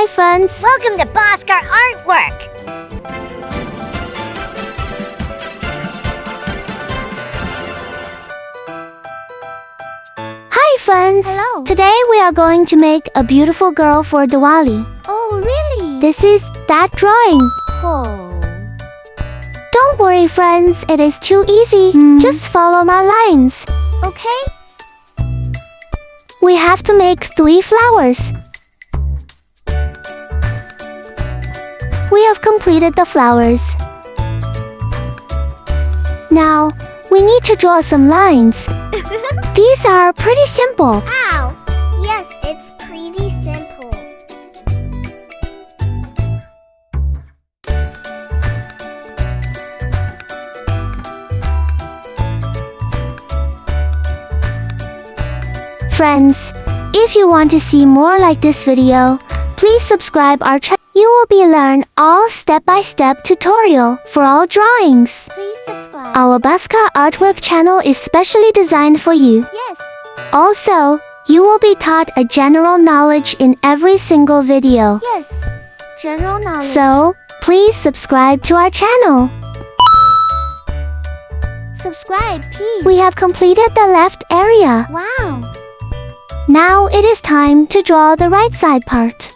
Hi friends! Welcome to Bhaskar Artwork! Hi friends! Hello! Today we are going to make a beautiful girl for Diwali. Oh, really? This is that drawing. Oh. Don't worry friends, it is too easy. Just follow my lines. Okay? We have to make 3 flowers. We have completed the flowers. Now, we need to draw some lines. These are pretty simple. Ow! Yes, it's pretty simple. Friends, if you want to see more like this video, please subscribe our channel. You will be learn all step-by-step tutorial for all drawings. Please subscribe. Our Bhaskar Artwork channel is specially designed for you. Yes. Also, you will be taught a general knowledge in every single video. Yes. General knowledge. So, please subscribe to our channel. Subscribe, please. We have completed the left area. Wow. Now it is time to draw the right side part.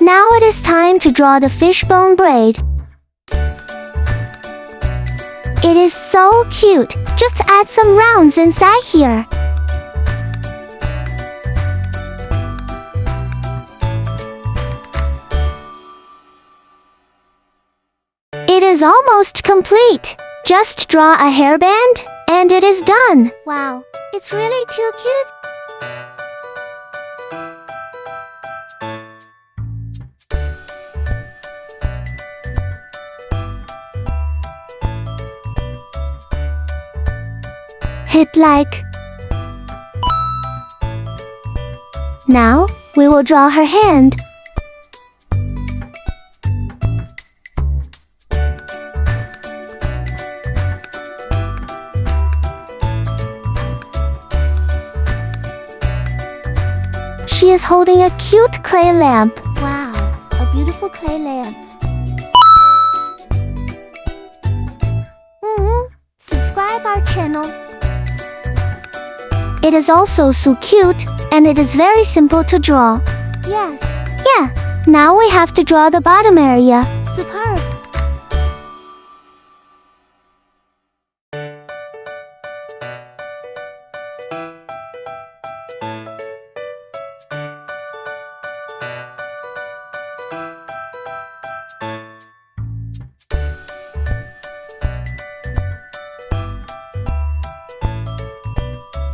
Now it is time to draw the fishbone braid. It is so cute. Just add some rounds inside here. It is almost complete. Just draw a hairband, and it is done. Wow. It's really too cute. Hit like. Now, we will draw her hand. She is holding a cute clay lamp. Wow. A beautiful clay lamp. Subscribe our channel. It is also so cute, and it is very simple to draw. Yes. Yeah, now we have to draw the bottom area. Superb.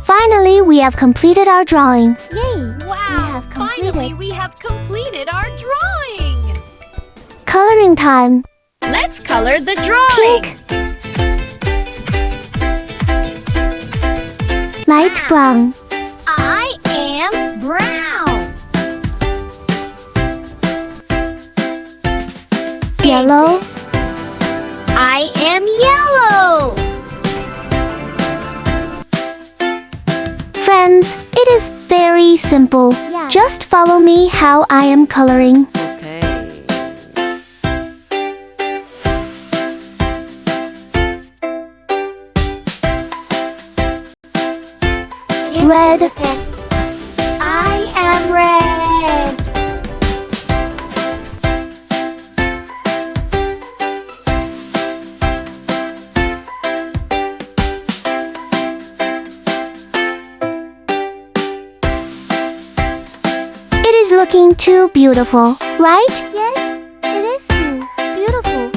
Finally, we have completed our drawing. Yay. Wow! Finally, we have completed our drawing! Coloring time. Let's color the drawing! Pink. Light brown. I am brown! Yellow. I am yellow! Friends, it is very simple. Yeah. Just follow me how I am coloring. Red. I am red. It is looking too beautiful, right? Yes, it is too beautiful.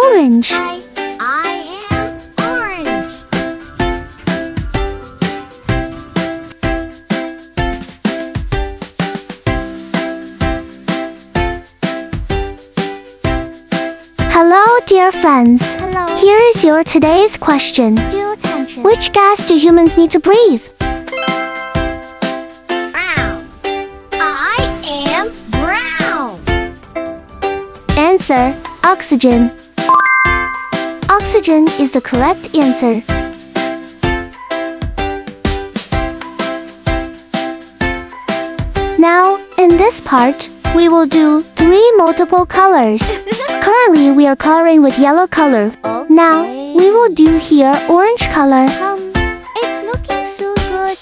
Orange. I am orange. Hello, dear friends. Hello. Here is your today's question. Due attention. Which gas do humans need to breathe? Brown. I am brown. Answer: oxygen. Oxygen is the correct answer. Now, in this part, we will do 3 multiple colors. Currently, we are coloring with yellow color. Now, we will do here orange color. It's looking so good.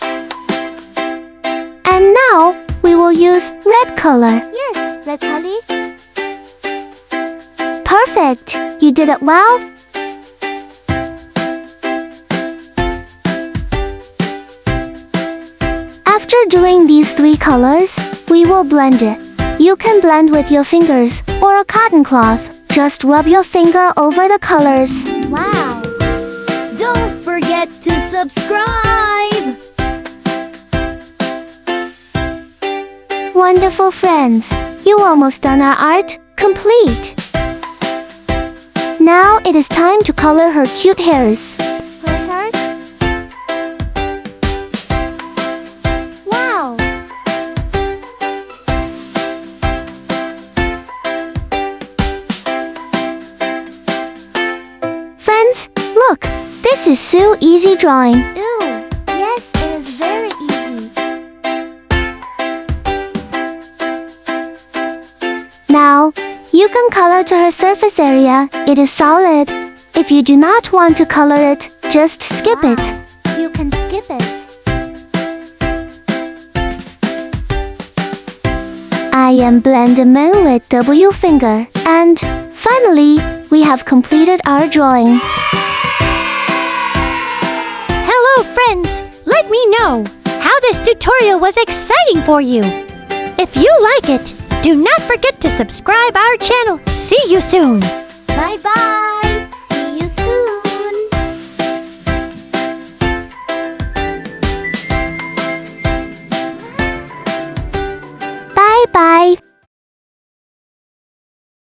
And now, we will use red color. Yes, let's hurry. Perfect! You did it well. After doing these 3 colors, we will blend it. You can blend with your fingers or a cotton cloth. Just rub your finger over the colors. Wow. Don't forget to subscribe. Wonderful friends, you almost done our art complete. Now it is time to color her cute hairs. Her hairs? Wow. Friends, look, this is so easy drawing. Ooh. Yes, it is very easy. Now, you can color to her surface area. It is solid. If you do not want to color it, just skip it. You can skip it. I am blending in with W finger. And finally, we have completed our drawing. Hello, friends. Let me know how this tutorial was exciting for you. If you like it, do not forget to subscribe our channel. See you soon. Bye-bye.